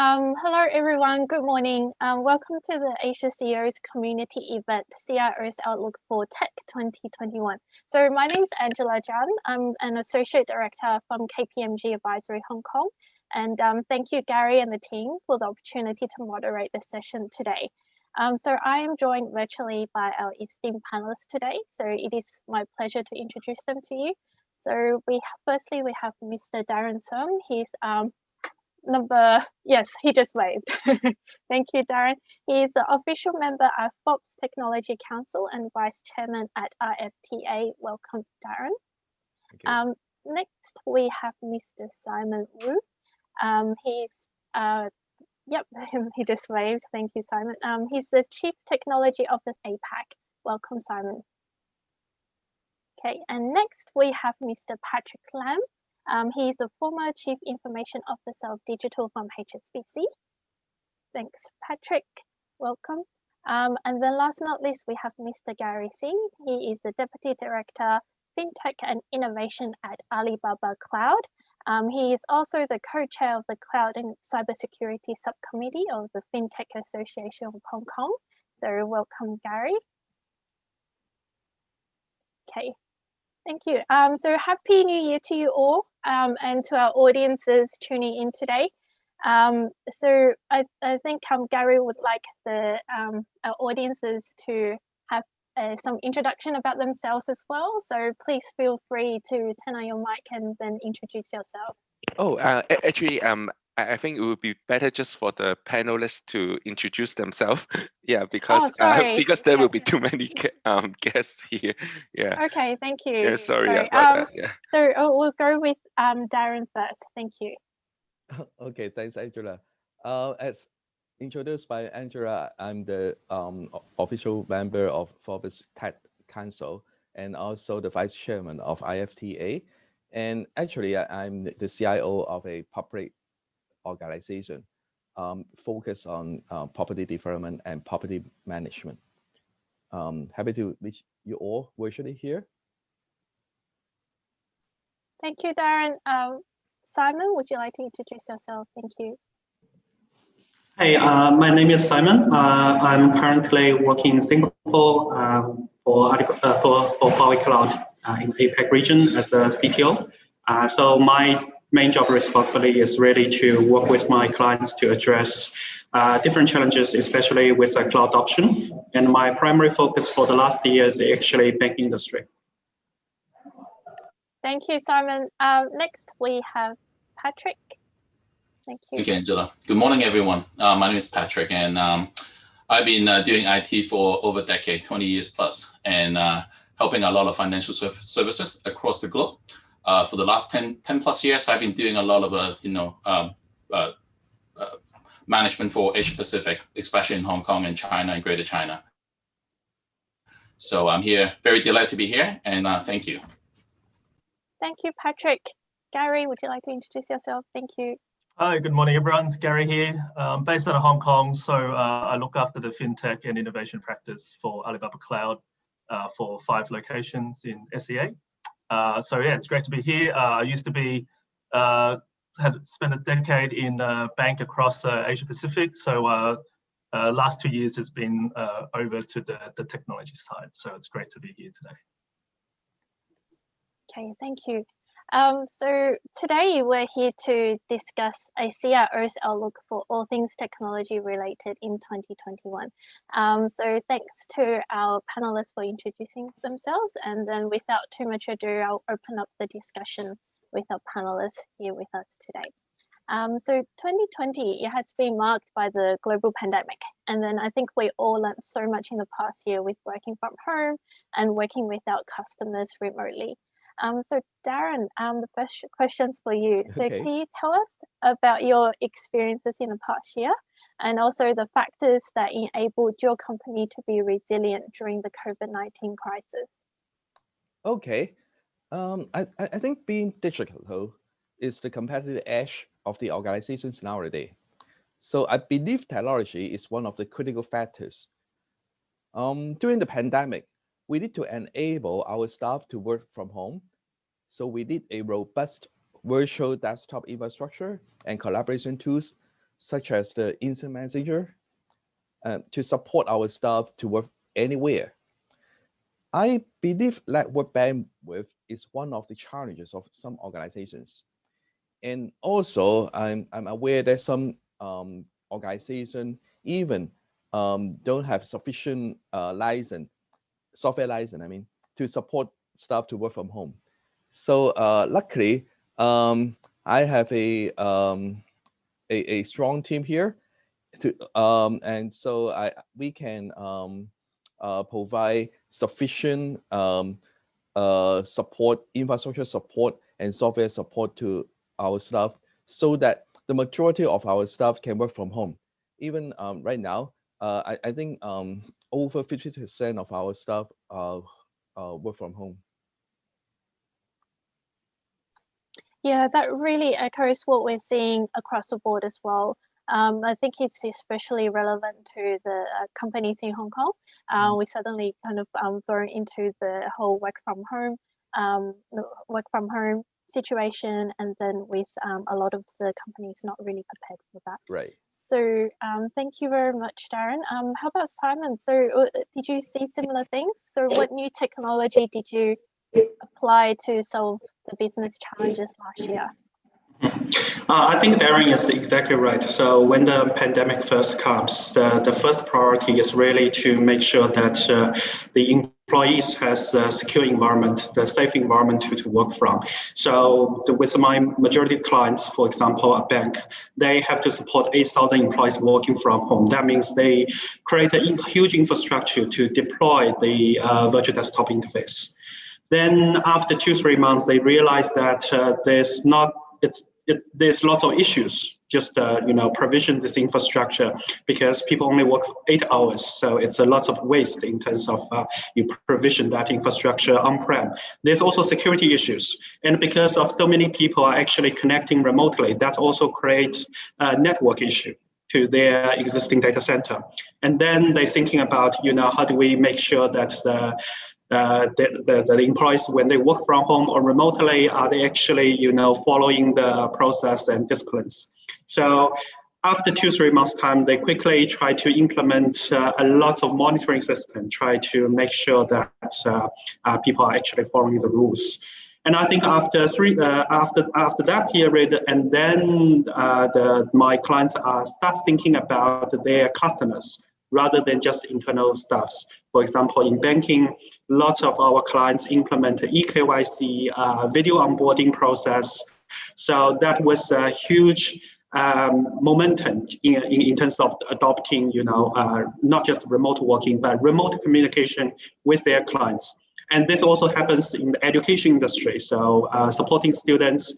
Hello everyone, good morning. Welcome to the Asia CEOs community event, CIOs Outlook for Tech 2021. So my name is Angela Zhang. I'm an associate director from KPMG Advisory Hong Kong. And thank you, Garry and the team, for the opportunity to moderate this session today. So I am joined virtually by our esteemed panelists today. So it is my pleasure to introduce them to you. So firstly, we have Mr. Darron. He's yes, he just waved. Thank you, Darron. He is the official member of Forbes Technology Council and Vice Chairman at IFTA. Welcome, Darron. Next, we have Mr. Simon Wu. He just waved. Thank you, Simon. He's the Chief Technology Officer APAC. Welcome, Simon. Okay, and next we have Mr. Patrick Lam. He is the former Chief Information Officer of Digital from HSBC. Thanks, Patrick. Welcome. And then last but not least, we have Mr. Garry Sien. He is the Deputy Director, Fintech and Innovation at Alibaba Cloud. He is also the co-chair of the Cloud and Cybersecurity Subcommittee of the Fintech Association of Hong Kong. So welcome, Garry. Okay. Thank you. So happy New Year to you all and to our audiences tuning in today. So I think Garry would like our audiences to have some introduction about themselves as well. So please feel free to turn on your mic and then introduce yourself. Oh, actually, I think it would be better just for the panelists to introduce themselves. Yeah, because there will be too many guests here. Yeah. Okay, thank you. Yeah, sorry about that. Yeah. So we'll go with Darron first. Thank you. Okay, thanks, Angela. As introduced by Angela, I'm the official member of Forbes Tech Council and also the vice chairman of IFTA. And actually, I'm the CIO of a public organization focused on property development and property management. Happy to meet you all virtually here. Thank you, Darron. Simon, would you like to introduce yourself? Thank you. Hey, my name is Simon. I'm currently working in Singapore for Huawei Cloud in the APAC region as a CTO. So my main job responsibility is really to work with my clients to address different challenges, especially with cloud adoption. And my primary focus for the last year is actually banking industry. Thank you, Simon. Next, we have Patrick. Thank you. Thank you, Angela. Good morning, everyone. My name is Patrick, and I've been doing IT for over a decade, 20 years plus, and helping a lot of financial services across the globe. For the last 10 plus years, I've been doing a lot of management for Asia Pacific, especially in Hong Kong and China and Greater China. So I'm here, very delighted to be here, and thank you. Thank you, Patrick. Garry, would you like to introduce yourself? Thank you. Hi, good morning, everyone. It's Garry here, based out of Hong Kong. So I look after the Fintech and Innovation practice for Alibaba Cloud for 5 locations in SEA. So yeah, it's great to be here. I used to be, had spent a decade in a bank across Asia Pacific. So last 2 years has been over to the technology side. So it's great to be here today. Okay, thank you. So today we're here to discuss a CIO's outlook for all things technology related in 2021. So thanks to our panelists for introducing themselves, and then without too much ado, I'll open up the discussion with our panelists here with us today. So 2020, it has been marked by the global pandemic. And then I think we all learned so much in the past year with working from home and working with our customers remotely. So Darron, the first question's for you. So can you tell us about your experiences in the past year and also the factors that enabled your company to be resilient during the COVID-19 crisis? Okay. I think being digital is the competitive edge of the organizations nowadays. So I believe technology is one of the critical factors. During the pandemic, we need to enable our staff to work from home. So we need a robust virtual desktop infrastructure and collaboration tools such as the instant messenger, to support our staff to work anywhere. I believe that what bandwidth is one of the challenges of some organizations. And also, I'm aware that some organizations even don't have sufficient software license, to support staff to work from home. So luckily, I have a strong team here, and so we can provide sufficient support, infrastructure support, and software support to our staff, so that the majority of our staff can work from home. Even right now, I think over 50% of our staff work from home. Yeah, that really echoes what we're seeing across the board as well. I think it's especially relevant to the companies in Hong Kong. We suddenly kind of thrown into the whole work from home situation, and then with a lot of the companies not really prepared for that. Right. So thank you very much, Darron. How about Simon? So did you see similar things? So what new technology did you apply to solve the business challenges last year? I think Darron is exactly right. So when the pandemic first comes, the first priority is really to make sure that the employees has a secure environment, the safe environment to work from. So with my majority clients, for example, a bank, they have to support 8,000 employees working from home. That means they create a huge infrastructure to deploy the virtual desktop interface. Then after 2-3 months, they realize that there's lots of issues just provision this infrastructure, because people only work 8 hours, so it's a lot of waste in terms of you provision that infrastructure on-prem. There's also security issues, and because of so many people are actually connecting remotely, that also creates a network issue to their existing data center. And then they're thinking about how do we make sure that the employees, when they work from home or remotely, are they actually following the process and disciplines. So after 2-3 months time, they quickly try to implement a lot of monitoring system, try to make sure that people are actually following the rules. And I think after that period, and then my clients start thinking about their customers rather than just internal staffs. For example, in banking, lots of our clients implement eKYC video onboarding process. So that was a huge momentum in terms of adopting, not just remote working, but remote communication with their clients. And this also happens in the education industry. So supporting students,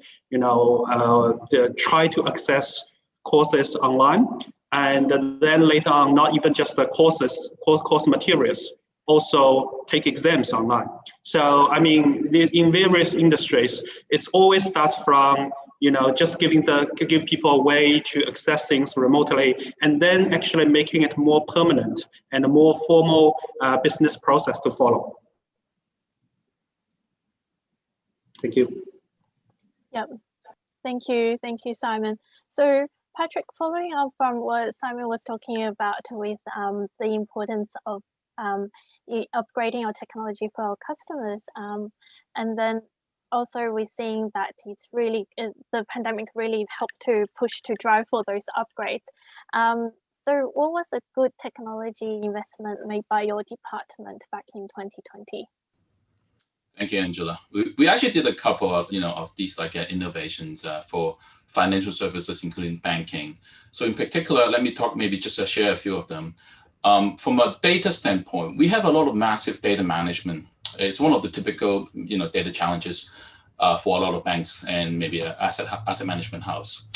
try to access courses online, and then later on, not even just the course materials, also take exams online. So I mean, in various industries, it's always starts from just give people a way to access things remotely, and then actually making it more permanent and a more formal business process to follow. Thank you. Yep. Thank you, Simon. So Patrick, following up from what Simon was talking about with the importance of upgrading our technology for our customers, and then also we're seeing that it's really the pandemic really helped to push to drive for those upgrades. So what was a good technology investment made by your department back in 2020? Thank you, Angela. We actually did a couple of of these innovations for financial services, including banking. So in particular, let me share a few of them. From a data standpoint, we have a lot of massive data management. It's one of the typical data challenges for a lot of banks and maybe an asset management house.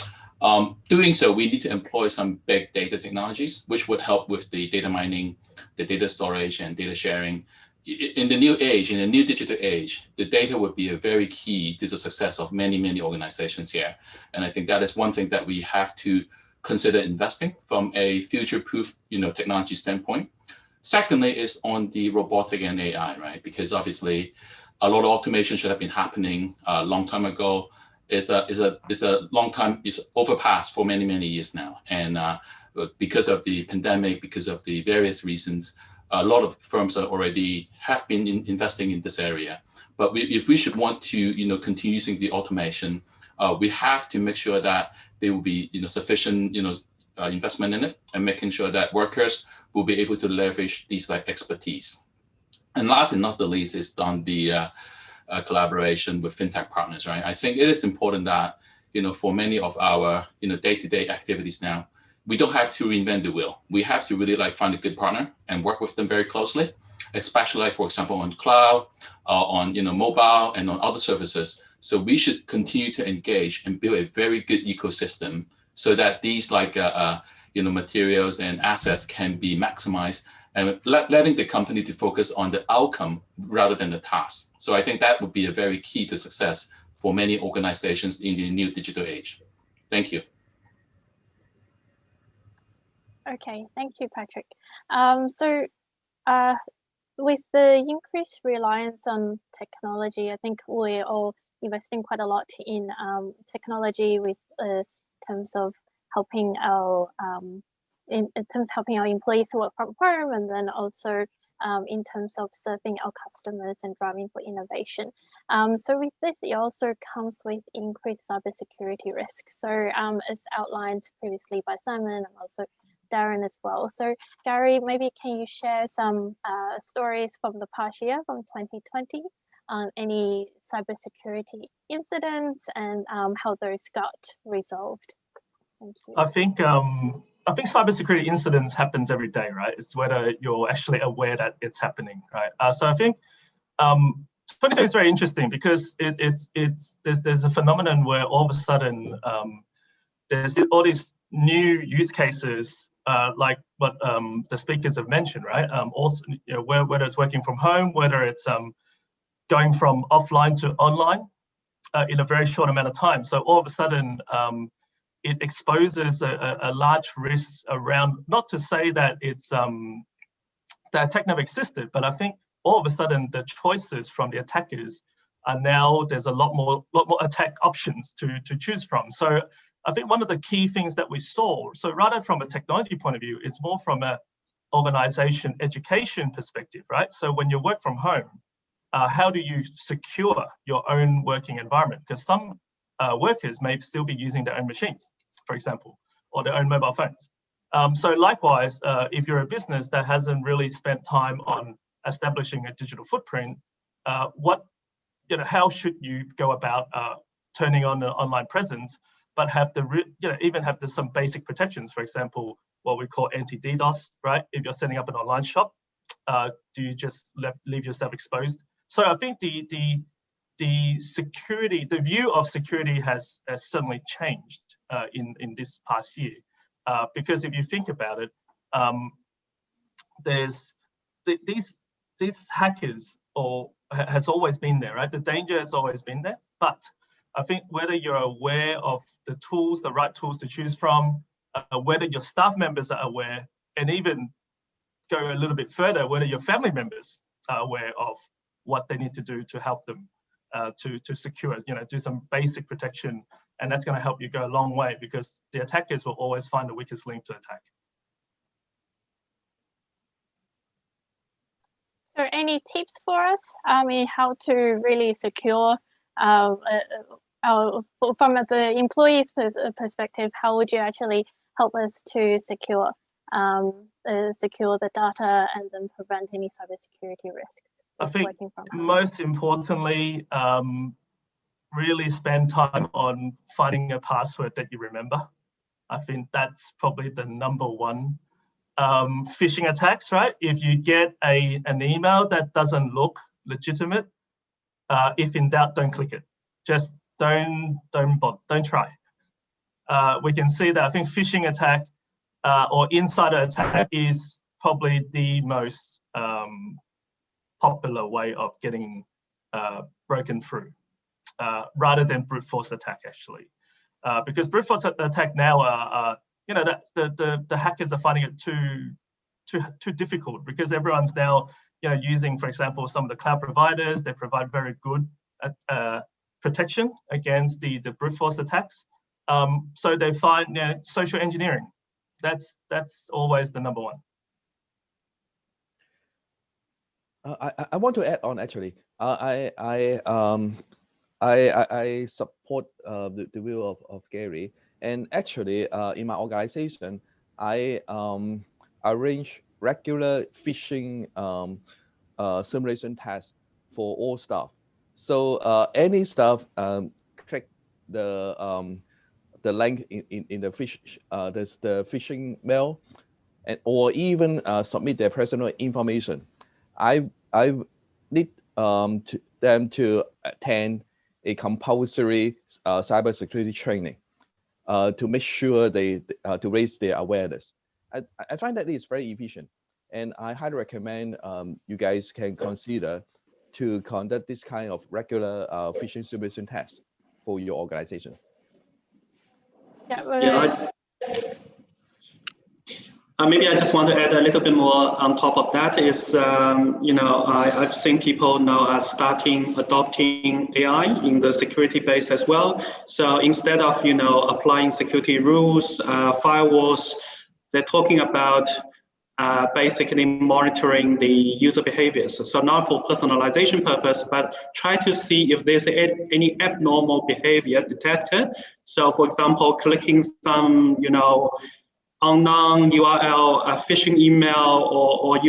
Doing so, we need to employ some big data technologies, which would help with the data mining, the data storage, and data sharing. In the new age, in the new digital age, the data would be a very key to the success of many, many organizations here. And I think that is one thing that we have to consider investing from a future-proof technology standpoint. Secondly is on the robotic and AI, right? Because obviously a lot of automation should have been happening a long time ago. is a long time, is overpassed for many years now. And because of the pandemic, because of the various reasons, a lot of firms have been investing in this area. But if we should want to continue using the automation, we have to make sure that there will be sufficient investment in it, and making sure that workers will be able to leverage these like expertise. And last and not the least is on the collaboration with fintech partners, right? I think it is important that for many of our day-to-day activities now, we don't have to reinvent the wheel. We have to really like find a good partner and work with them very closely, especially like, for example, on cloud, on mobile, and on other services. So we should continue to engage and build a very good ecosystem so that these like materials and assets can be maximized, and letting the company to focus on the outcome rather than the task. So I think that would be a very key to success for many organizations in the new digital age. Thank you. Okay, thank you, Patrick. With the increased reliance on technology, I think we're all investing quite a lot in technology with terms of helping our employees to work from home, and then also in terms of serving our customers and driving for innovation. So with this, it also comes with increased cybersecurity risks. So as outlined previously by Simon and also Darron as well. So Garry, maybe can you share some stories from the past year, from 2020, on any cybersecurity incidents and how those got resolved? Thank you. I think cybersecurity incidents happens every day, right? It's whether you're actually aware that it's happening, right? So I think 2020 is very interesting because there's a phenomenon where all of a sudden there's all these new use cases like what the speakers have mentioned, right? Also, whether it's working from home, whether it's going from offline to online in a very short amount of time. So all of a sudden, it exposes a large risk around, not to say that it's that attack never existed, but I think all of a sudden the choices from the attackers are now, there's a lot more attack options to choose from. So I think one of the key things that we saw, so rather from a technology point of view, it's more from a organization education perspective, right? So when you work from home, how do you secure your own working environment? Because some workers may still be using their own machines, for example, or their own mobile phones. So likewise, if you're a business that hasn't really spent time on establishing a digital footprint, how should you go about turning on an online presence, but have some basic protections? For example, what we call anti-DDoS, right? If you're setting up an online shop, do you just leave yourself exposed? So I think the security, the view of security has certainly changed in this past year, because if you think about it, there's these hackers has always been there, right? The danger has always been there, but I think whether you're aware of the tools, the right tools to choose from, whether your staff members are aware, and even go a little bit further, whether your family members are aware of what they need to do to help them to secure, do some basic protection, and that's going to help you go a long way, because the attackers will always find the weakest link to attack. So any tips for us? I mean, how to really secure from the employee's perspective, how would you actually help us to secure the data and then prevent any cybersecurity risks? I think most importantly, really spend time on finding a password that you remember. I think that's probably the number one. Phishing attacks, right? If you get an email that doesn't look legitimate, if in doubt, don't click it. Just don't try. We can see that I think phishing attack or insider attack is probably the most popular way of getting broken through, rather than brute force attack, actually. Because brute force attack now are the hackers are finding it too difficult, because everyone's now using, for example, some of the cloud providers. They provide very good protection against the brute force attacks. So they find social engineering. That's always the number one. I want to add on actually. I support the view of Garry, and actually in my organization I arrange regular phishing simulation tests for all staff. So any staff click the link in the phishing mail, or even submit their personal information, I need them to attend a compulsory cybersecurity training to make sure they to raise their awareness. I find that it's very efficient, and I highly recommend you guys can consider to conduct this kind of regular phishing simulation tests for your organization. Yeah, maybe I just want to add a little bit more on top of that is, I've seen people now are adopting AI in the security base as well. So instead of, applying security rules, firewalls, they're talking about basically monitoring the user behaviors. So not for personalization purpose, but try to see if there's any abnormal behavior detected. So for example, clicking some, unknown URL, a phishing email, or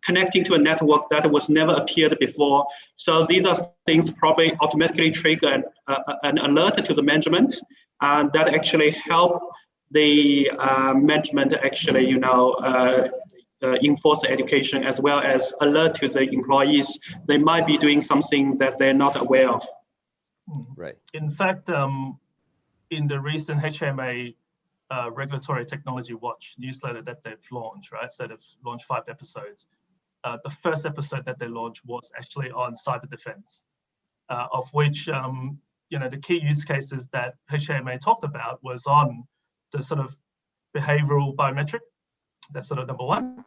connecting to a network that was never appeared before. So these are things probably automatically trigger an alert to the management, and that actually help the management actually, enforce the education as well as alert to the employees. They might be doing something that they're not aware of. Right. In fact, in the recent HMA Regulatory Technology Watch newsletter that they've launched, right? So they've launched 5 episodes. The first episode that they launched was actually on cyber defense, of which, the key use cases that HMA talked about was on the sort of behavioral biometric. That's sort of number one.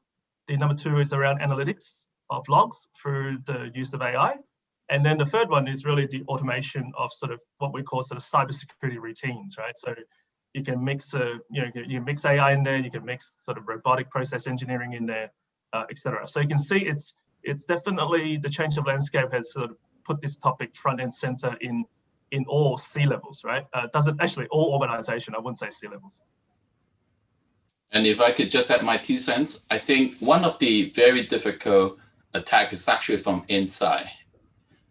The number 2 is around analytics of logs through the use of AI. And then the third one is really the automation of sort of what we call sort of cybersecurity routines, right? So you can mix, you mix AI in there, you can mix sort of robotic process engineering in there, etc. So you can see it's definitely the change of landscape has sort of put this topic front and center in all C-levels, right? Doesn't actually all organization, I wouldn't say C-levels. And if I could just add my 2 cents, I think one of the very difficult attacks is actually from inside.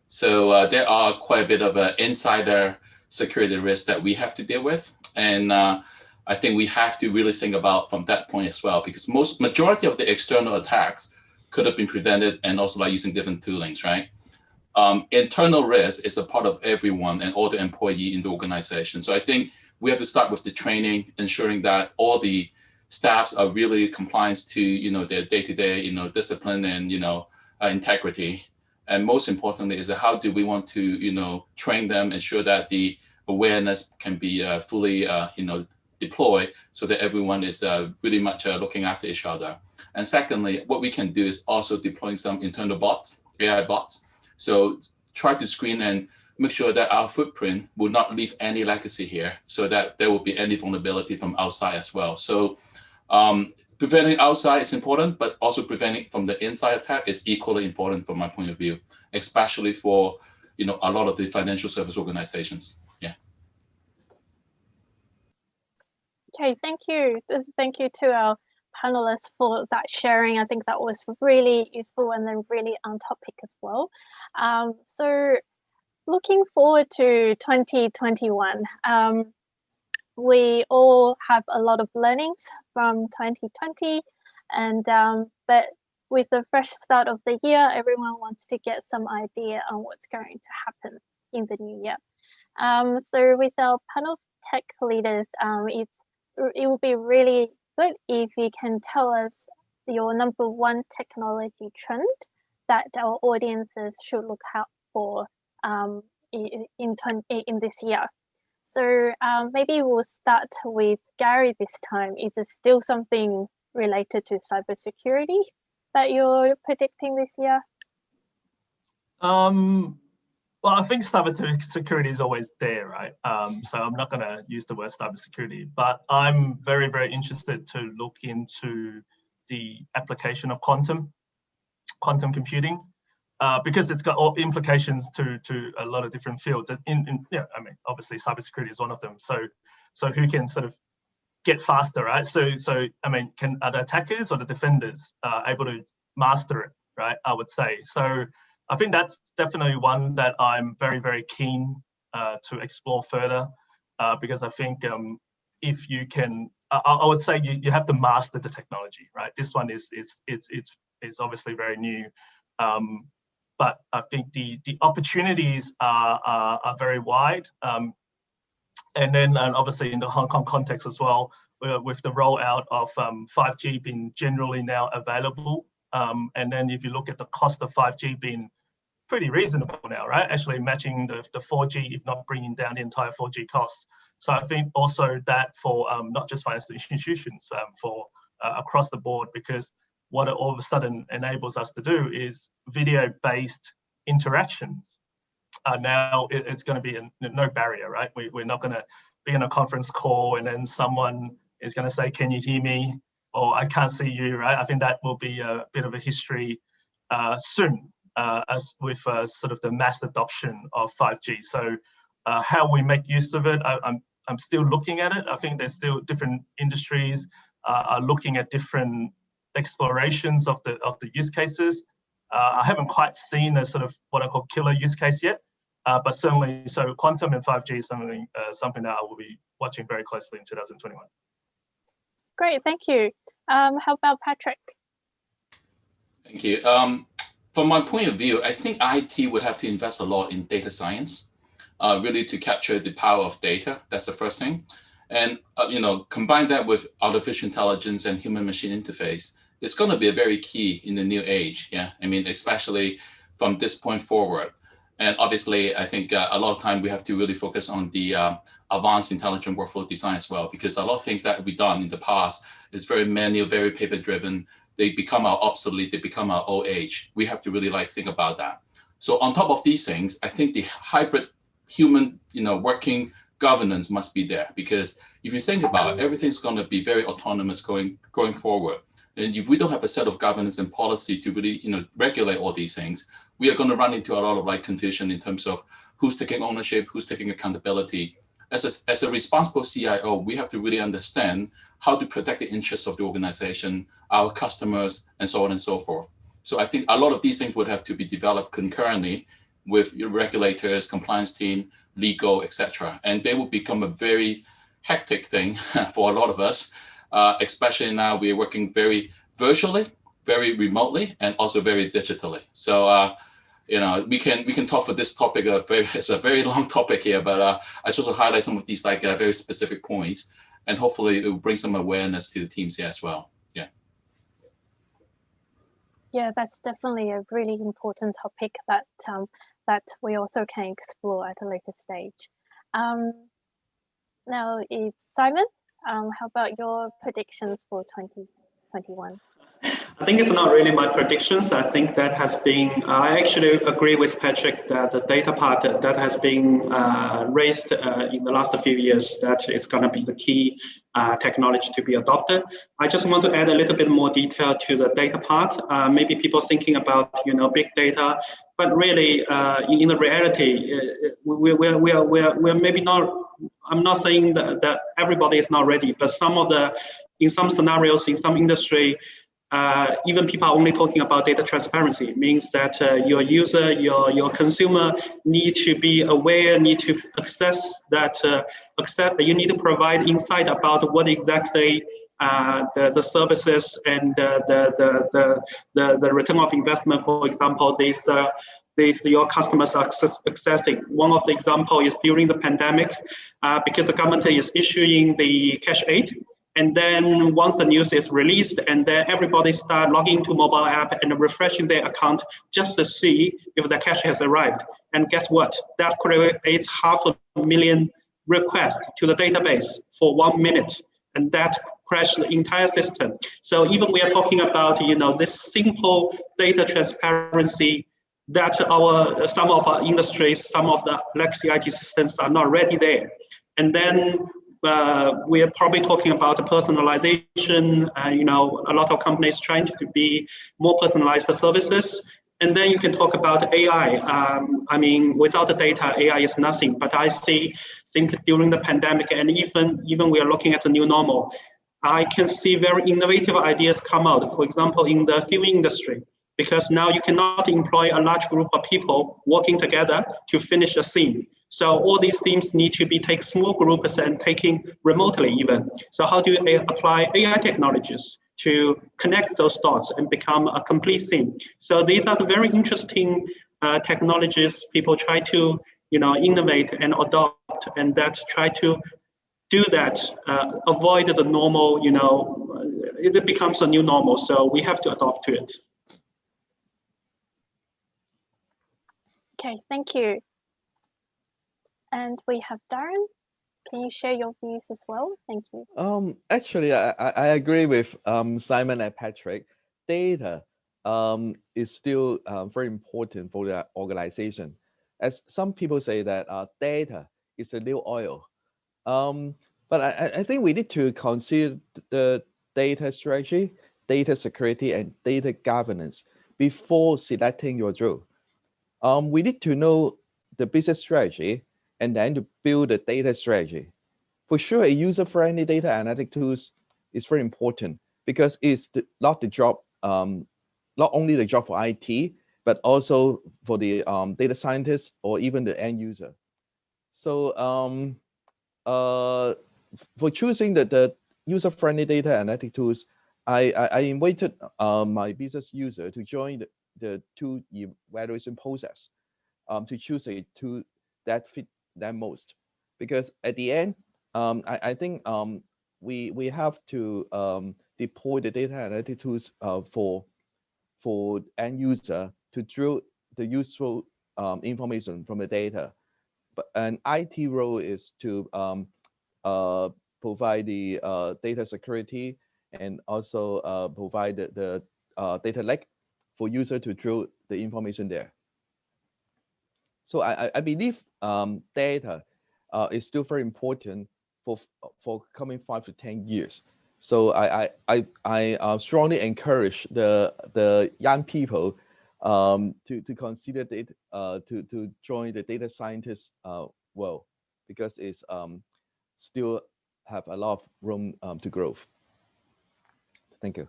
So there are quite a bit of an insider security risk that we have to deal with. And I think we have to really think about from that point as well, because majority of the external attacks could have been prevented, and also by using different toolings, right? Internal risk is a part of everyone and all the employee in the organization. So I think we have to start with the training, ensuring that all the staffs are really compliant to their day-to-day discipline and integrity. And most importantly is how do we want to train them, ensure that the awareness can be fully deployed so that everyone is really much looking after each other. And secondly, what we can do is also deploying some internal bots, AI bots. So try to screen and make sure that our footprint will not leave any legacy here, so that there will be any vulnerability from outside as well. So preventing outside is important, but also preventing from the inside attack is equally important from my point of view, especially for a lot of the financial service organizations. Yeah. Okay, thank you. Thank you to our panelists for that sharing. I think that was really useful and then really on topic as well. So looking forward to 2021, we all have a lot of learnings from 2020, and but with the fresh start of the year, everyone wants to get some idea on what's going to happen in the new year. So with our panel of tech leaders, it will be really good if you can tell us your #1 technology trend that our audiences should look out for in this year. So maybe we'll start with Garry this time. Is it still something related to cybersecurity that you're predicting this year? Well, I think cybersecurity is always there, right? So I'm not going to use the word cybersecurity, but I'm very, very interested to look into the application of quantum computing, because it's got all implications to a lot of different fields. Yeah, I mean, obviously cybersecurity is one of them. So who can sort of get faster, right? So I mean, are the attackers or the defenders able to master it, right? I would say. So I think that's definitely one that I'm very, very keen to explore further, because I think if you can, I would say you have to master the technology, right? This one is obviously very new, but I think the opportunities are very wide, and then obviously in the Hong Kong context as well, with the rollout of 5G being generally now available, and then if you look at the cost of 5G being pretty reasonable now, right? Actually matching the 4G, if not bringing down the entire 4G costs. So I think also that for not just financial institutions, for across the board, because what it all of a sudden enables us to do is video-based interactions. Now it's going to be no barrier, right? We're not going to be in a conference call and then someone is going to say, "Can you hear me?" or "I can't see you," right? I think that will be a bit of a history soon. As with sort of the mass adoption of 5G. So how we make use of it, I'm still looking at it. I think there's still different industries are looking at different explorations of the use cases. I haven't quite seen a sort of what I call killer use case yet, but certainly, so quantum and 5G is something that I will be watching very closely in 2021. Great, thank you. How about Patrick? Thank you. From my point of view, I think IT would have to invest a lot in data science, really to capture the power of data. That's the first thing. And, combine that with artificial intelligence and human-machine interface. It's going to be a very key in the new age. Yeah, I mean, especially from this point forward. And obviously, I think a lot of time we have to really focus on the advanced intelligent workflow design as well, because a lot of things that have been done in the past is very manual, very paper-driven. They become our obsolete, they become our old age. We have to really think about that. So on top of these things, I think the hybrid human, working governance must be there, because if you think about it, everything's going to be very autonomous going forward. And if we don't have a set of governance and policy to really, regulate all these things, we are going to run into a lot of confusion in terms of who's taking ownership, who's taking accountability. As a responsible CIO, we have to really understand how to protect the interests of the organization, our customers, and so on and so forth. So I think a lot of these things would have to be developed concurrently with your regulators, compliance team, legal, etc. And they will become a very hectic thing for a lot of us, especially now we're working very virtually, very remotely, and also very digitally. So we can talk for this topic. It's a very long topic here, but I just want to highlight some of these very specific points, and hopefully it will bring some awareness to the teams here as well. Yeah. Yeah, that's definitely a really important topic that that we also can explore at a later stage. Now it's Simon. How about your predictions for 2021? I think it's not really my predictions. I think that has been, I actually agree with Patrick that the data part that has been raised in the last few years, that it's going to be the key technology to be adopted. I just want to add a little bit more detail to the data part. Maybe people thinking about, big data, but really in the reality, we're maybe not, I'm not saying that everybody is not ready, but in some scenarios, in some industry, even people are only talking about data transparency. It means that your user, your consumer need to be aware, need to access that, you need to provide insight about what exactly the services and the return of investment, for example, your customers are accessing. One of the example is during the pandemic, because the government is issuing the cash aid. And then once the news is released, and then everybody start logging into mobile app and refreshing their account just to see if the cash has arrived. And guess what? That creates 500,000 requests to the database for 1 minute, and that crashed the entire system. So even we are talking about this simple data transparency, that some of our industries, some of the legacy IT systems are not ready there. And then we are probably talking about personalization, you know, a lot of companies trying to be more personalized services. And then you can talk about AI. I mean, without the data, AI is nothing. But I think during the pandemic, and even we are looking at the new normal, I can see very innovative ideas come out. For example, in the film industry, because now you cannot employ a large group of people working together to finish a scene. So all these themes need to be taken small groups and taken remotely even. So how do you apply AI technologies to connect those dots and become a complete scene? So these are the very interesting technologies people try to, you know, innovate and adopt, and that try to do that, avoid the normal, you know, it becomes a new normal. So we have to adopt to it. Okay, thank you. And we have Darron. Can you share your views as well? Thank you. Actually, I agree with Simon and Patrick. Data is still very important for the organization. As some people say that data is the new oil. But I think we need to consider the data strategy, data security, and data governance before selecting your role. We need to know the business strategy and then to build a data strategy. For sure, a user-friendly data analytic tools is very important because it's not the job, not only the job for IT, but also for the data scientists or even the end user. So for choosing the user-friendly data analytic tools, I invited my business user to join the tool evaluation process to choose a tool that fit them most. Because at the end, I think we have to deploy the data analytic tools for end user to draw the useful information from the data. But an IT role is to provide the data security and also provide the data lake for user to draw the information there. So I believe data is still very important for coming 5 to 10 years. So I strongly encourage the young people to consider it to join the data scientist world, because it's still have a lot of room to grow. Thank you.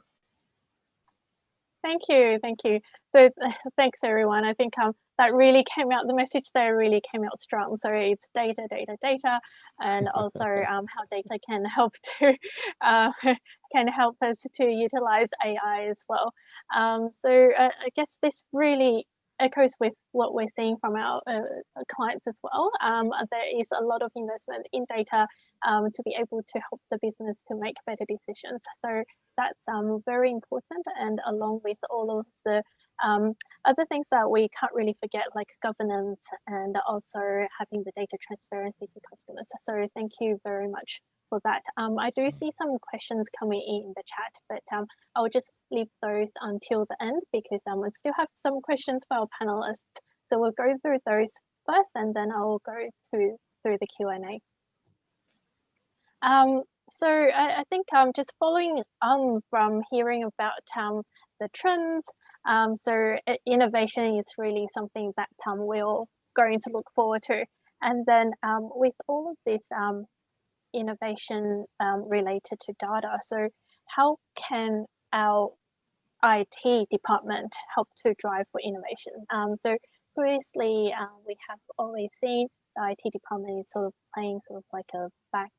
Thank you, thank you. So thanks everyone. I think that really came out, the message there really came out strong. So it's data, data, data, and also how data can help to can help us to utilize AI as well. So I guess this really echoes with what we're seeing from our clients as well. There is a lot of investment in data to be able to help the business to make better decisions. So that's very important, and along with all of the other things that we can't really forget, like governance and also having the data transparency to customers. So thank you very much for that. I do see some questions coming in the chat, but I'll just leave those until the end because I still have some questions for our panelists. So we'll go through those first, and then I'll go through the Q&A. So I think just following on from hearing about the trends, so innovation is really something that we're going to look forward to. And then with all of this innovation related to data, so how can our IT department help to drive for innovation? So previously, we have always seen the IT department is sort of playing sort of like a back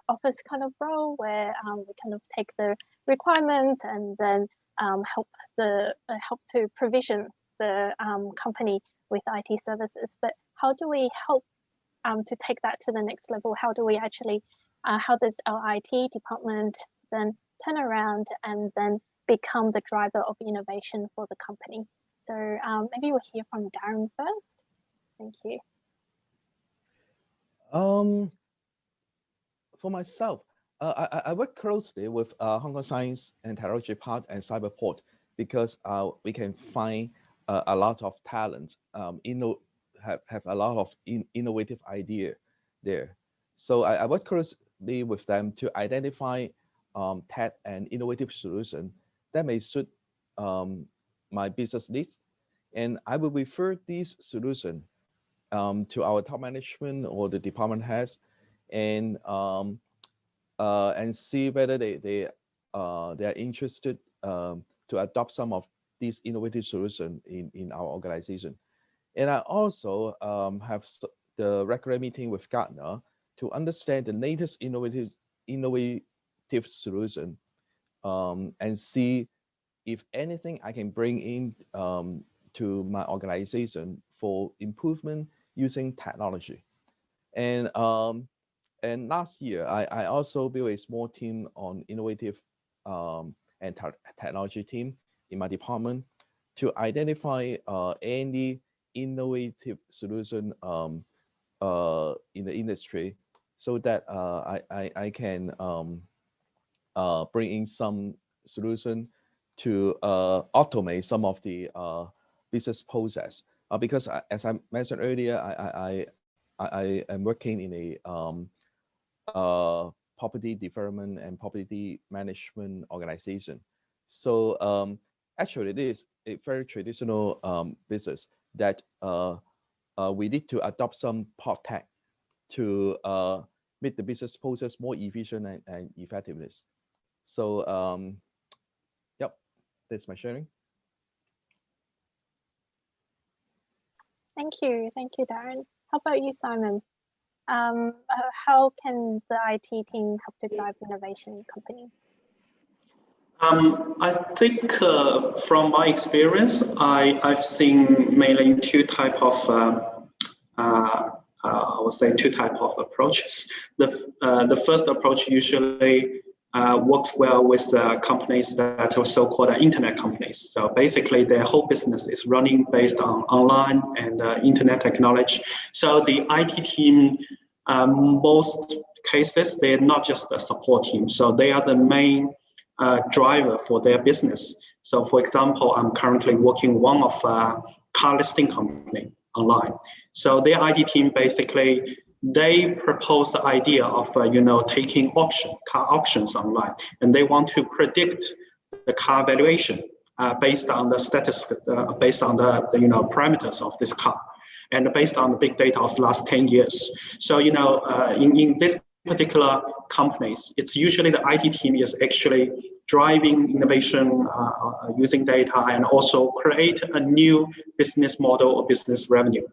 office kind of role where we kind of take the requirements and then help to provision the company with IT services. But how do we help to take that to the next level? How do we actually, how does our IT department then turn around and then become the driver of innovation for the company? So maybe we'll hear from Darron first. Thank you. For myself, I work closely with Hong Kong Science and Technology Park and Cyberport because we can find a lot of talent, have a lot of innovative idea there. So I work closely with them to identify tech and innovative solution that may suit my business needs. And I will refer these solutions to our top management or the department heads, and see whether they are interested to adopt some of these innovative solutions in our organization. And I also have the regular meeting with Gartner to understand the latest innovative solution, and see if anything I can bring in to my organization for improvement using technology. And last year, I also built a small team on innovative and technology team in my department to identify any innovative solution in the industry, so that I can bring in some solution to automate some of the business process. Because as I mentioned earlier, I am working in a property development and property management organization. So actually, it is a very traditional business that we need to adopt some tech to make the business process more efficient and effectiveness. So yep, that's my sharing. Thank you, Darron. How about you, Simon? How can the IT team help to drive innovation in company? I think from my experience, I've seen mainly two type of I would say two type of approaches. The first approach usually works well with the companies that are so-called internet companies. So basically, their whole business is running based on online and internet technology. So the IT team, most cases, they're not just a support team. So they are the main driver for their business. So for example, I'm currently working one of car listing company online. So their IT team basically, they propose the idea of taking car auctions online, and they want to predict the car valuation based on the statistics, based on the parameters of this car, and based on the big data of the last 10 years. So in this particular companies, it's usually the IT team is actually driving innovation using data, and also create a new business model or business revenue.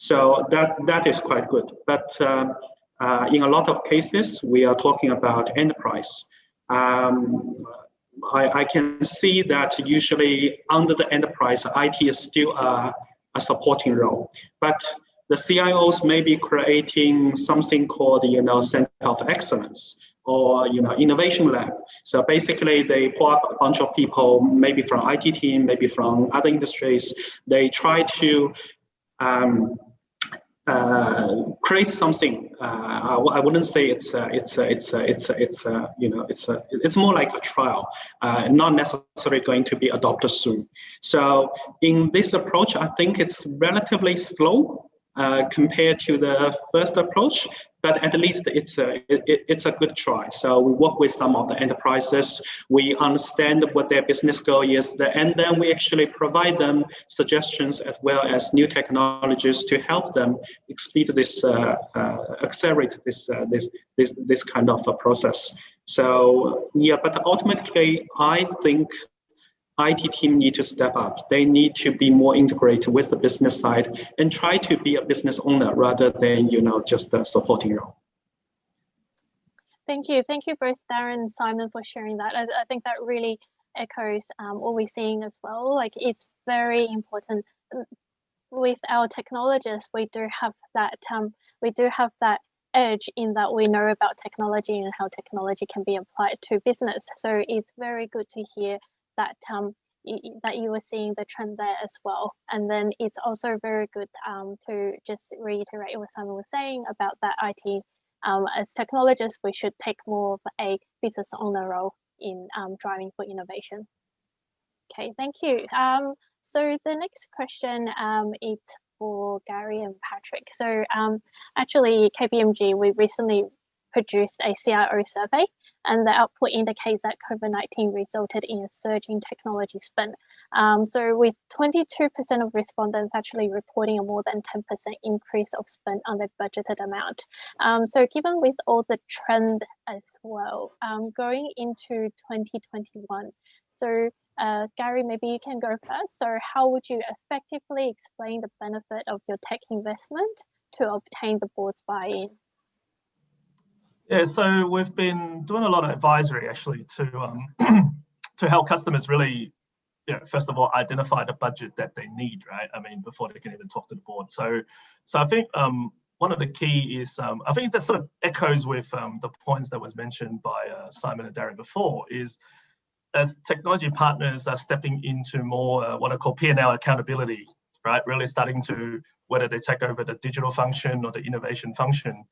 So that is quite good. But in a lot of cases, we are talking about enterprise. I can see that usually under the enterprise, IT is still a supporting role. But the CIOs may be creating something called Center of Excellence, or innovation lab. So basically, they pull up a bunch of people, maybe from IT team, maybe from other industries. They try to create something. I wouldn't say it's more like a trial, not necessarily going to be adopted soon. So in this approach, I think it's relatively slow compared to the first approach, but at least it's a good try. So we work with some of the enterprises, we understand what their business goal is, and then we actually provide them suggestions as well as new technologies to help them speed this, accelerate this kind of a process. So yeah, but ultimately, I think IT team need to step up. They need to be more integrated with the business side and try to be a business owner rather than just a supporting role. Thank you both, Darron and Simon, for sharing that. I think that really echoes what we're seeing as well. Like, it's very important with our technologists. We do have that edge in that we know about technology and how technology can be applied to business. So it's very good to hear that that you were seeing the trend there as well. And then it's also very good to just reiterate what Simon was saying about that IT, as technologists, we should take more of a business owner role in driving for innovation. Okay, thank you. So the next question is for Garry and Patrick. So actually, KPMG, we recently produced a CIO survey, and the output indicates that COVID-19 resulted in a surge in technology spend. So with 22% of respondents actually reporting a more than 10% increase of spend on their budgeted amount. So given with all the trend as well, going into 2021, so Garry, maybe you can go first. So how would you effectively explain the benefit of your tech investment to obtain the board's buy-in? Yeah, so we've been doing a lot of advisory actually to to help customers really, first of all, identify the budget that they need, right? I mean, before they can even talk to the board. So I think one of the key is, I think it just sort of echoes with the points that was mentioned by Simon and Darron before, is as technology partners are stepping into more what I call P&L accountability, right? Really starting to, whether they take over the digital function or the innovation function,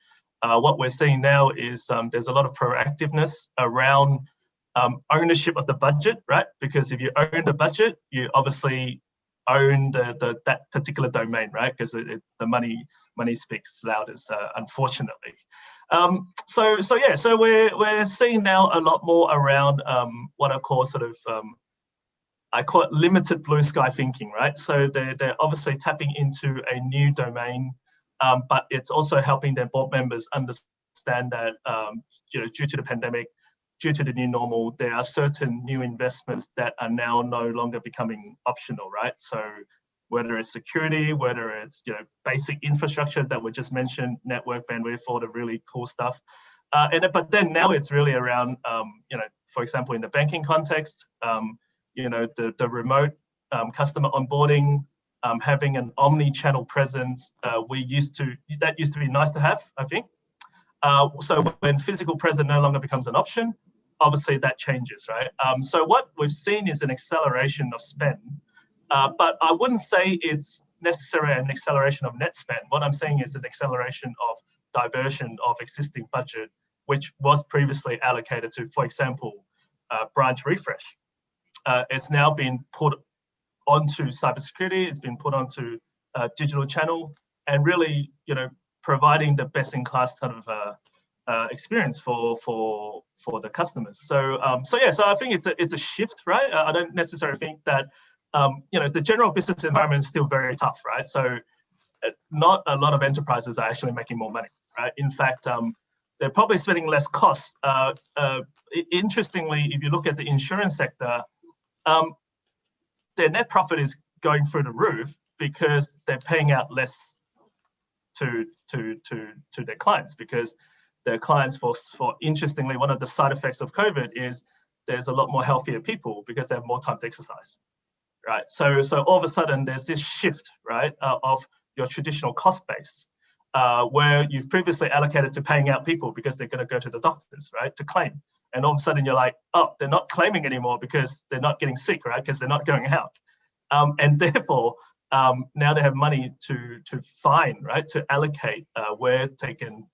what we're seeing now is there's a lot of proactiveness around ownership of the budget, right? Because if you own the budget, you obviously own that particular domain, right? Because the money speaks loudest, unfortunately. So we're seeing now a lot more around what I call sort of I call it limited blue sky thinking, right? So they're obviously tapping into a new domain, but it's also helping their board members understand that due to the pandemic, due to the new normal, there are certain new investments that are now no longer becoming optional, right? So whether it's security, whether it's basic infrastructure that we just mentioned, network bandwidth, all the really cool stuff. But then now it's really around, for example, in the banking context, the remote customer onboarding, having an omni-channel presence. That used to be nice to have, I think. So when physical presence no longer becomes an option, obviously that changes, right? So what we've seen is an acceleration of spend, but I wouldn't say it's necessarily an acceleration of net spend. What I'm saying is an acceleration of diversion of existing budget, which was previously allocated to, for example, branch refresh. It's now been put onto cybersecurity. It's been put onto digital channel, and really, providing the best-in-class sort of experience for the customers. So I think it's a shift, right? I don't necessarily think that the general business environment is still very tough, right? So not a lot of enterprises are actually making more money, right? In fact, they're probably spending less costs. Interestingly, if you look at the insurance sector, their net profit is going through the roof because they're paying out less to their clients, because their clients, for interestingly, one of the side effects of COVID is there's a lot more healthier people because they have more time to exercise, right? So all of a sudden there's this shift, right, of your traditional cost base, where you've previously allocated to paying out people because they're going to go to the doctors, right, to claim. And all of a sudden you're like, oh, they're not claiming anymore because they're not getting sick, right? Because they're not going out. And therefore, now they have money to find, right, to allocate where they can.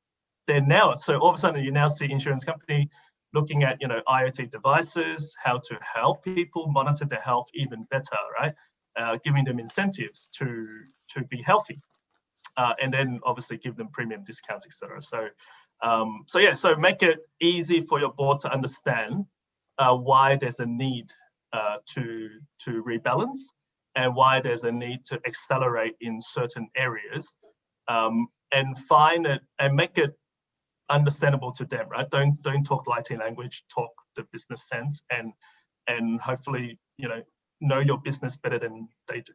They're now, so all of a sudden you now see insurance company looking at, IoT devices, how to help people monitor their health even better, right? Giving them incentives to be healthy. And then obviously give them premium discounts, etc. So make it easy for your board to understand why there's a need to rebalance, and why there's a need to accelerate in certain areas, and find it and make it understandable to them, right? Don't talk lighting language, talk the business sense, and hopefully know your business better than they do.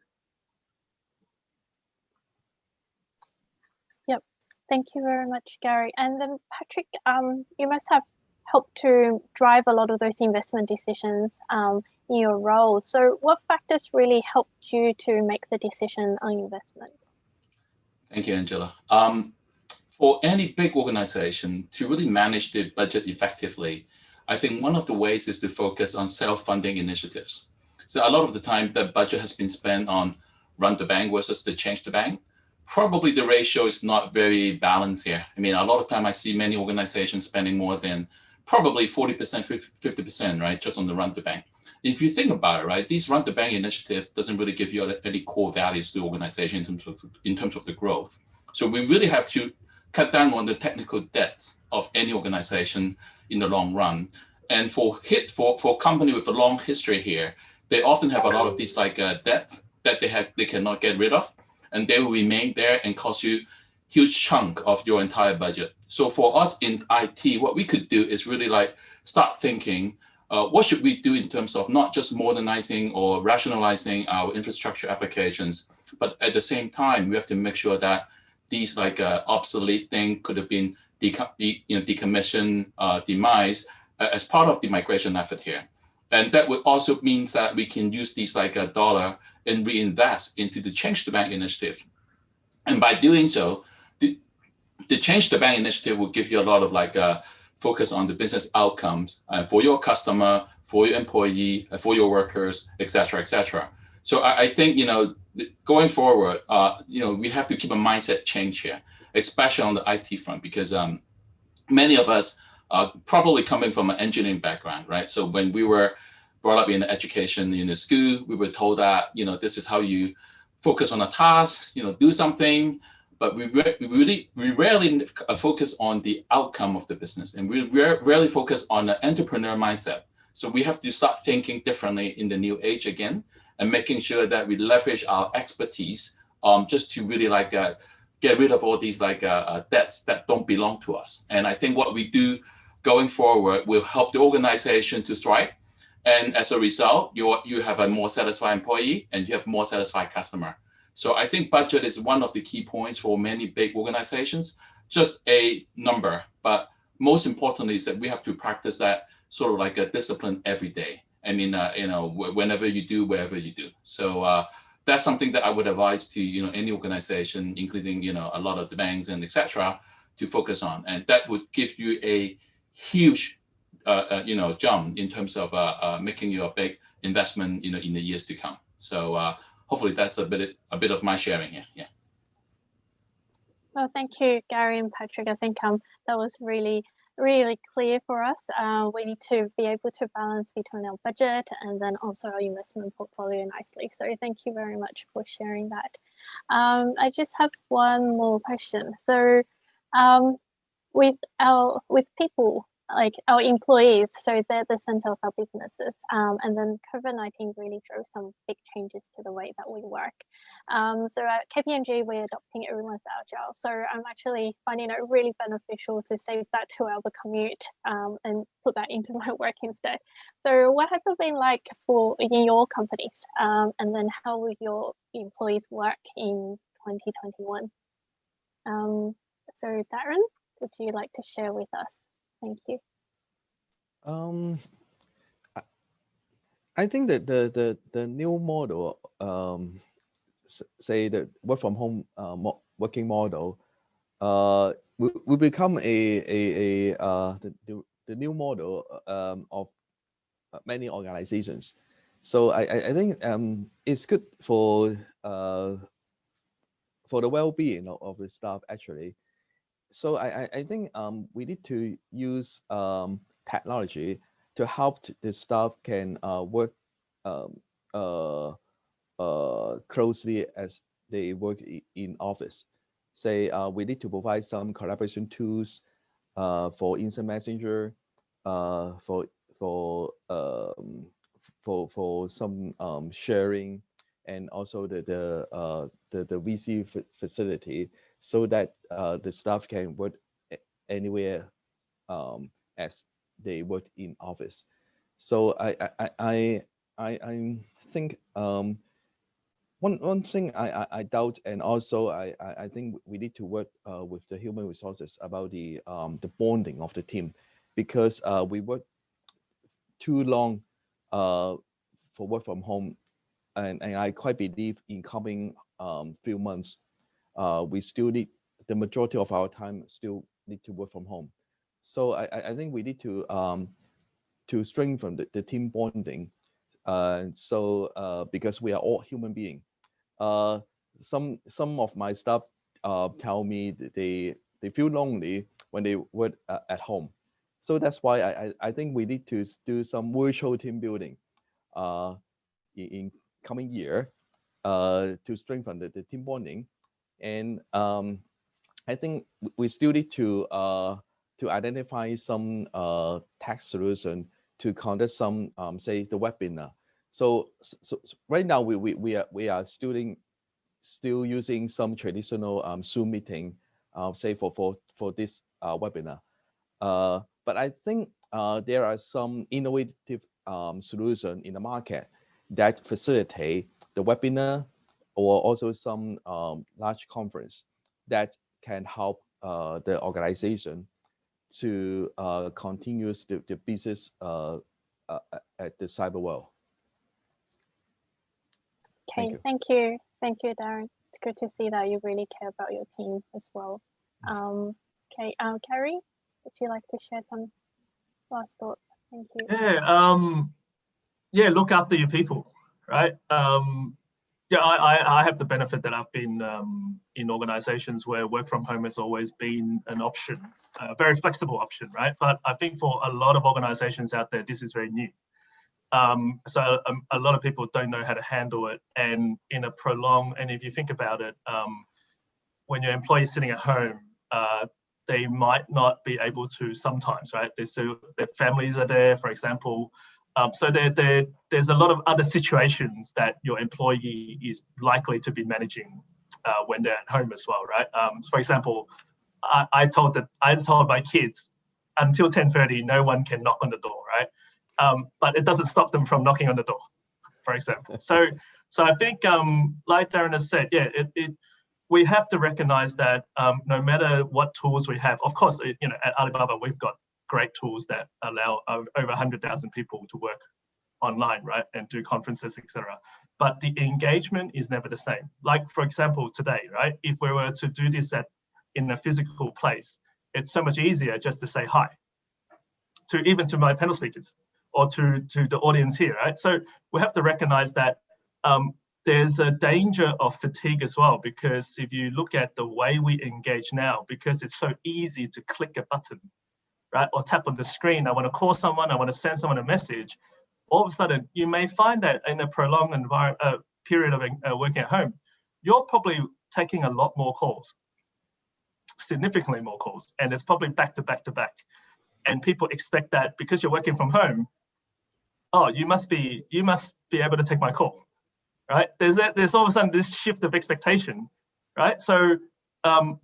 Yep, thank you very much, Garry. And then Patrick, you must have helped to drive a lot of those investment decisions in your role. So what factors really helped you to make the decision on investment? Thank you, Angela. For any big organization to really manage their budget effectively, I think one of the ways is to focus on self-funding initiatives. So a lot of the time, the budget has been spent on run the bank versus to change the bank. Probably the ratio is not very balanced here. I mean, a lot of time I see many organizations spending more than probably 40%, 50%, right, just on the run the bank. if you think about it, right, this run the bank initiative doesn't really give you any core values to the organization in terms of the growth. So we really have to cut down on the technical debt of any organization in the long run. And for a company with a long history here, they often have a lot of these like debt that they cannot get rid of, and they will remain there and cost you huge chunk of your entire budget. So for us in IT, what we could do is really like start thinking, what should we do in terms of not just modernizing or rationalizing our infrastructure applications, but at the same time, we have to make sure that these like obsolete thing could have been decommissioned, demised as part of the migration effort here. And that would also means that we can use these like a dollar and reinvest into the Change the Bank initiative. And by doing so, the Change the Bank initiative will give you a lot of like focus on the business outcomes for your customer, for your employee, for your workers, et cetera, et cetera. So I think, going forward, we have to keep a mindset change here, especially on the IT front, because many of us are probably coming from an engineering background, right? So when we were brought up in education in the school, we were told that, this is how you focus on a task, do something, but we rarely focus on the outcome of the business, and we rarely focus on the entrepreneur mindset. So we have to start thinking differently in the new age again, and making sure that we leverage our expertise just to really like get rid of all these like debts that don't belong to us. And I think what we do going forward will help the organization to thrive. And as a result, you have a more satisfied employee and you have more satisfied customer. So I think budget is one of the key points for many big organizations, just a number. But most importantly is that we have to practice that sort of like a discipline every day. I mean, whenever you do, wherever you do. So that's something that I would advise to, any organization, including, a lot of the banks and et cetera, to focus on. And that would give you a huge, jump in terms of making you a big investment, in the years to come. So hopefully that's a bit of my sharing here. Yeah. Well, thank you, Garry and Patrick. I think that was really clear for us. We need to be able to balance between our budget and then also our investment portfolio nicely. So thank you very much for sharing that. I just have one more question. So with people, like our employees, so they're the center of our businesses, and then COVID-19 really drove some big changes to the way that we work. So at KPMG, we're adopting everyone's agile. So I'm actually finding it really beneficial to save that 2-hour commute and put that into my work instead. So what has it been like in your companies? And then how will your employees work in 2021? So Darron, would you like to share with us? Thank you. I think that the new model, say the work from home working model, will become the new model of many organizations. So I think it's good for the well-being of the staff actually. So I think we need to use technology to help the staff can work closely as they work in office. Say we need to provide some collaboration tools for instant messenger, for some sharing, and also the VC facility, so that the staff can work anywhere as they work in office. So I think one thing I doubt, and also I think we need to work with the human resources about the bonding of the team, because we work too long for work from home, and I quite believe in coming few months we still need, the majority of our time still need to work from home. So I think we need to strengthen the team bonding. Because we are all human beings. Some of my staff tell me that they feel lonely when they work at home. So that's why I think we need to do some virtual team building. in coming year to strengthen the team bonding. And I think we still need to identify some tech solution to conduct some say the webinar. So right now we are still using some traditional Zoom meeting, say for this webinar. But I think there are some innovative solutions in the market that facilitate the webinar, or also some large conference that can help the organization to continue the business at the cyber world. Okay, thank you, Darren. It's good to see that you really care about your team as well. Okay, Garry, would you like to share some last thoughts? Thank you. Yeah, look after your people, right? Yeah, I have the benefit that I've been in organizations where work from home has always been an option, a very flexible option, right? But I think for a lot of organizations out there, this is very new. So a lot of people don't know how to handle it, and in a prolonged, and if you think about it, when your employee's sitting at home, they might not be able to sometimes, right? Their families are there, for example. So there's a lot of other situations that your employee is likely to be managing when they're at home as well, right? For example, I told my kids until 10:30, no one can knock on the door, right? But it doesn't stop them from knocking on the door, for example. So I think, like Darren has said, yeah, we have to recognize that no matter what tools we have, of course, you know, at Alibaba, we've got great tools that allow over 100,000 people to work online, right, and do conferences, etc. But the engagement is never the same. Like, for example, today, right, if we were to do this in a physical place, it's so much easier just to say hi even to my panel speakers or to the audience here, right? So we have to recognize that there's a danger of fatigue as well, because if you look at the way we engage now, because it's so easy to click a button, right, or tap on the screen, I want to call someone, I want to send someone a message, all of a sudden you may find that in a prolonged period of working at home, you're probably taking a lot more calls, significantly more calls, and it's probably back to back to back. And people expect that because you're working from home, oh, you must be able to take my call, right? There's all of a sudden this shift of expectation, right? So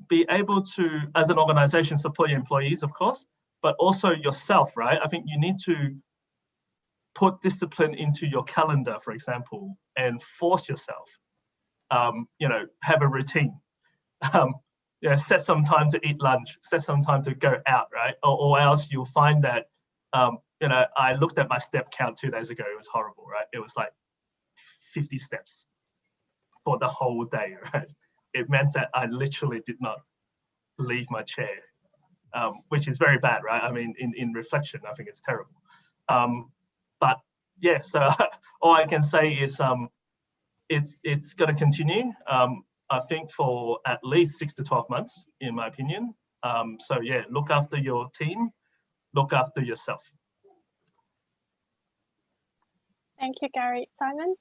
be able to, as an organization, support your employees, of course, but also yourself, right? I think you need to put discipline into your calendar, for example, and force yourself, you know, have a routine. You know, set some time to eat lunch, set some time to go out, right? Or else you'll find that, you know, I looked at my step count 2 days ago, it was horrible, right? It was like 50 steps for the whole day, right? It meant that I literally did not leave my chair, which is very bad, right? I mean, in reflection, I think it's terrible. But yeah, so all I can say is it's going to continue. I think for at least 6 to 12 months, in my opinion. So yeah, look after your team, look after yourself. Thank you, Garry. Simon?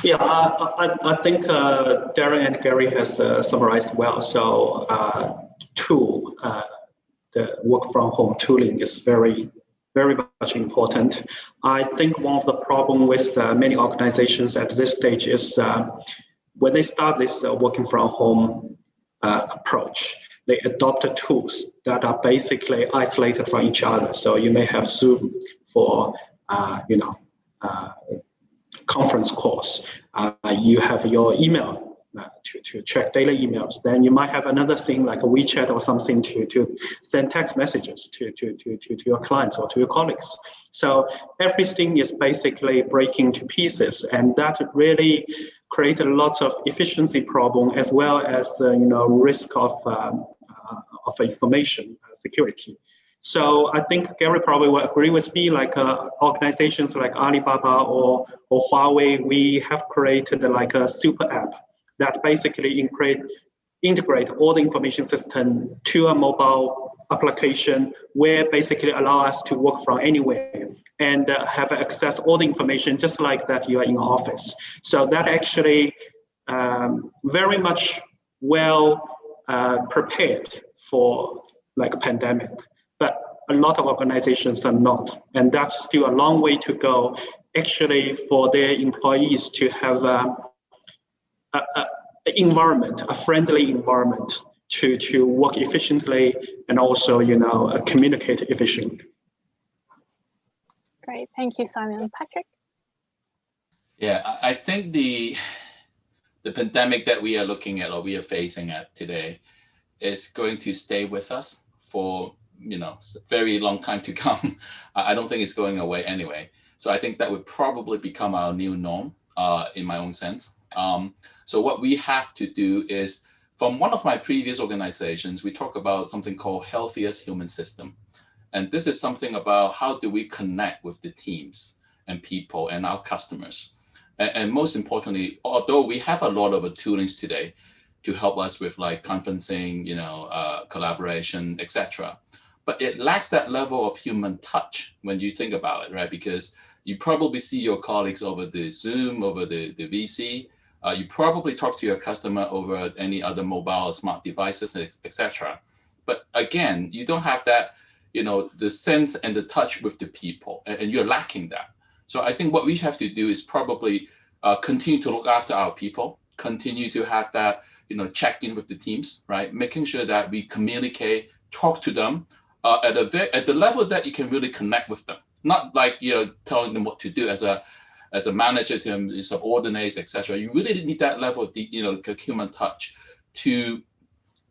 Yeah, I think Darren and Garry has summarized well. So the work from home tooling is very much important. I think one of the problems with many organizations at this stage is when they start this working from home approach, they adopt tools that are basically isolated from each other. So you may have Zoom for you know, conference calls. You have your email to check daily emails. Then you might have another thing like a WeChat or something to send text messages to your clients or to your colleagues. So everything is basically breaking to pieces, and that really created lots of efficiency problem as well as you know, risk of information security. So I think Garry probably will agree with me, like organizations like Alibaba or Huawei, we have created like a super app that basically integrate all the information system to a mobile application where basically allow us to work from anywhere. and have access all the information just like that you are in office. So that actually very much well prepared for like a pandemic, but a lot of organizations are not, and that's still a long way to go actually for their employees to have a friendly environment to work efficiently and also, communicate efficiently. Great, thank you, Simon. Patrick? Yeah, I think the pandemic that we are looking at or we are facing at today is going to stay with us for a very long time to come. I don't think it's going away anyway. So I think that would probably become our new norm in my own sense. So what we have to do is, from one of my previous organizations, we talk about something called healthiest human system. And this is something about how do we connect with the teams and people and our customers. And most importantly, although we have a lot of toolings today to help us with like conferencing, collaboration, etc., but it lacks that level of human touch when you think about it, right? Because you probably see your colleagues over the Zoom, over the VC. You probably talk to your customer over any other mobile or smart devices, etc. But again, you don't have that, the sense and the touch with the people, and you're lacking that. So I think what we have to do is probably continue to look after our people, continue to have that, check in with the teams, right? Making sure that we communicate, talk to them at the level that you can really connect with them. Not like you're telling them what to do as a manager to them, subordinates, etc. You really need that level of human touch to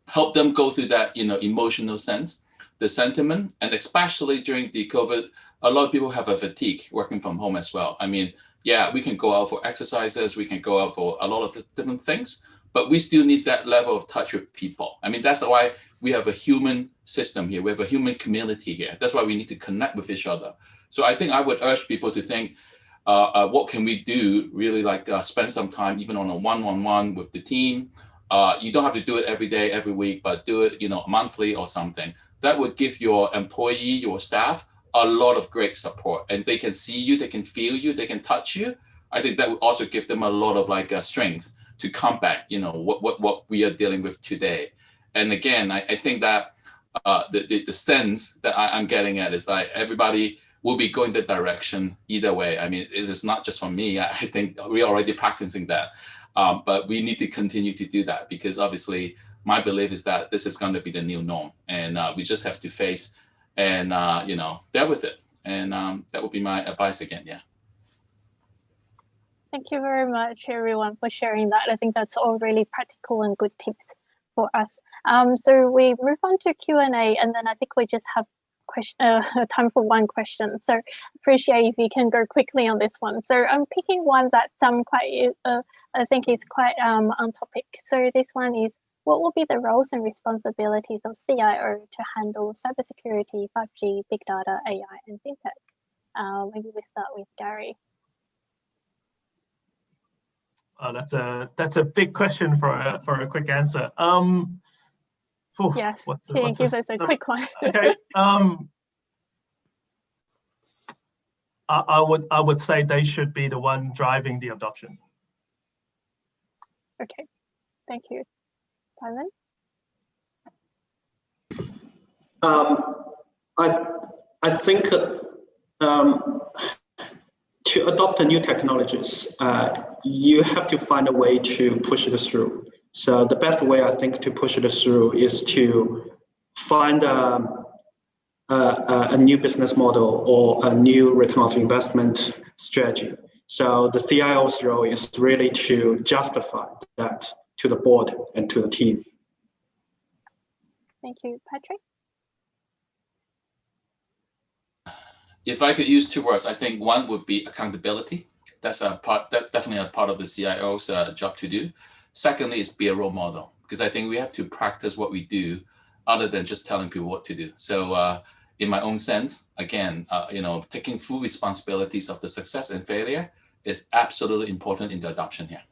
help them go through that emotional sense, the sentiment, and especially during the COVID, a lot of people have a fatigue working from home as well. I mean, yeah, we can go out for exercises, we can go out for a lot of different things, but we still need that level of touch with people. I mean, that's why we have a human system here. We have a human community here. That's why we need to connect with each other. So I think I would urge people to think, what can we do? Really spend some time even on a one-on-one with the team. You don't have to do it every day, every week, but do it, monthly or something. That would give your employee, your staff, a lot of great support, and they can see you, they can feel you, they can touch you. I think that would also give them a lot of strength to combat, what we are dealing with today. And again, I think that the sense that I'm getting at is like everybody will be going that direction either way. I mean, it's not just from me. I think we're already practicing that, but we need to continue to do that because obviously my belief is that this is going to be the new norm, and we just have to face and deal with it. And that would be my advice again. Yeah. Thank you very much, everyone, for sharing that. I think that's all really practical and good tips for us. So we move on to Q&A, and then I think we just have time for one question. So appreciate if you can go quickly on this one. So I'm picking one that's quite, I think is quite on topic. So this one is, what will be the roles and responsibilities of CIO to handle cybersecurity, 5G, big data, AI, and fintech? Maybe we start with Garry. That's a big question for a quick answer. Yes, can you give us a quick one? Okay. I would say they should be the one driving the adoption. Okay, thank you. Simon? I think to adopt the new technologies, you have to find a way to push it through. So the best way I think to push it through is to find a new business model or a new return of investment strategy. So the CIO's role is really to justify that to the board and to the team. Thank you. Patrick? If I could use two words, I think one would be accountability. That's definitely a part of the CIO's job to do. Secondly, is be a role model, because I think we have to practice what we do other than just telling people what to do. So in my own sense, again, taking full responsibilities of the success and failure is absolutely important in the adoption here.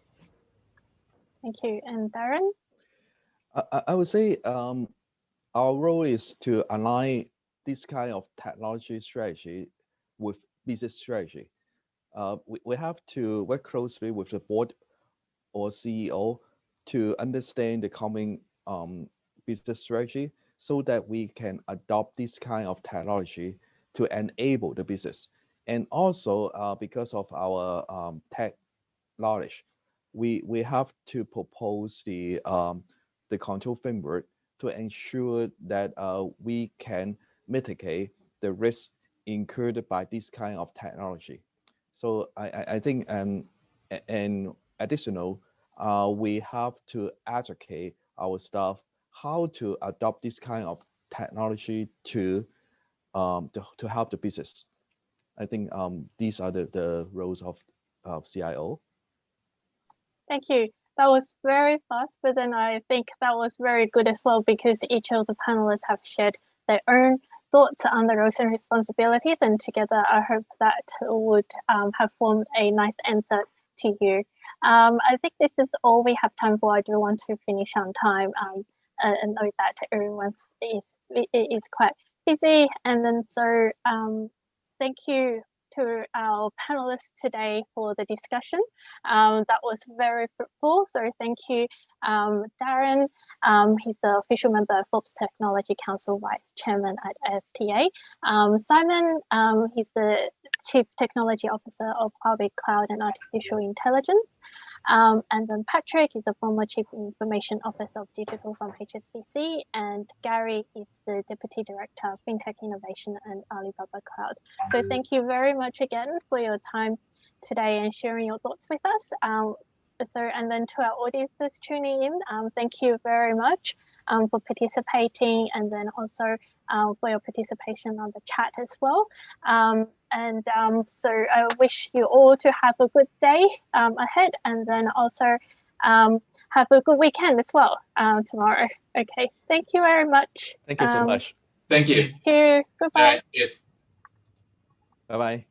Thank you. And Darron? I would say our role is to align this kind of technology strategy with business strategy. We have to work closely with the board or CEO to understand the coming business strategy so that we can adopt this kind of technology to enable the business. And also because of our tech knowledge, we have to propose the control framework to ensure that we can mitigate the risk incurred by this kind of technology. So I think and additional, we have to educate our staff how to adopt this kind of technology to help the business. I think these are the roles of CIO. Thank you. That was very fast, but then I think that was very good as well, because each of the panelists have shared their own thoughts on the roles and responsibilities, and together I hope that would have formed a nice answer to you. I think this is all we have time for. I do want to finish on time and know that everyone is quite busy. And then so thank you to our panelists today for the discussion. That was very fruitful. So thank you, Darron. He's the official member of Forbes Technology Council Vice Chairman at FTA. Simon, he's the Chief Technology Officer of Huawei Cloud and Artificial Intelligence. And then Patrick is a former Chief Information Officer of Digital from HSBC, and Garry is the Deputy Director of Fintech Innovation and Alibaba Cloud. So thank you very much again for your time today and sharing your thoughts with us. And then to our audiences tuning in, thank you very much for participating, and then also for your participation on the chat as well. So I wish you all to have a good day ahead, and then also have a good weekend as well tomorrow. Okay, thank you very much. Thank you so much. Thank you. Thank you. Goodbye. Yes. Bye-bye.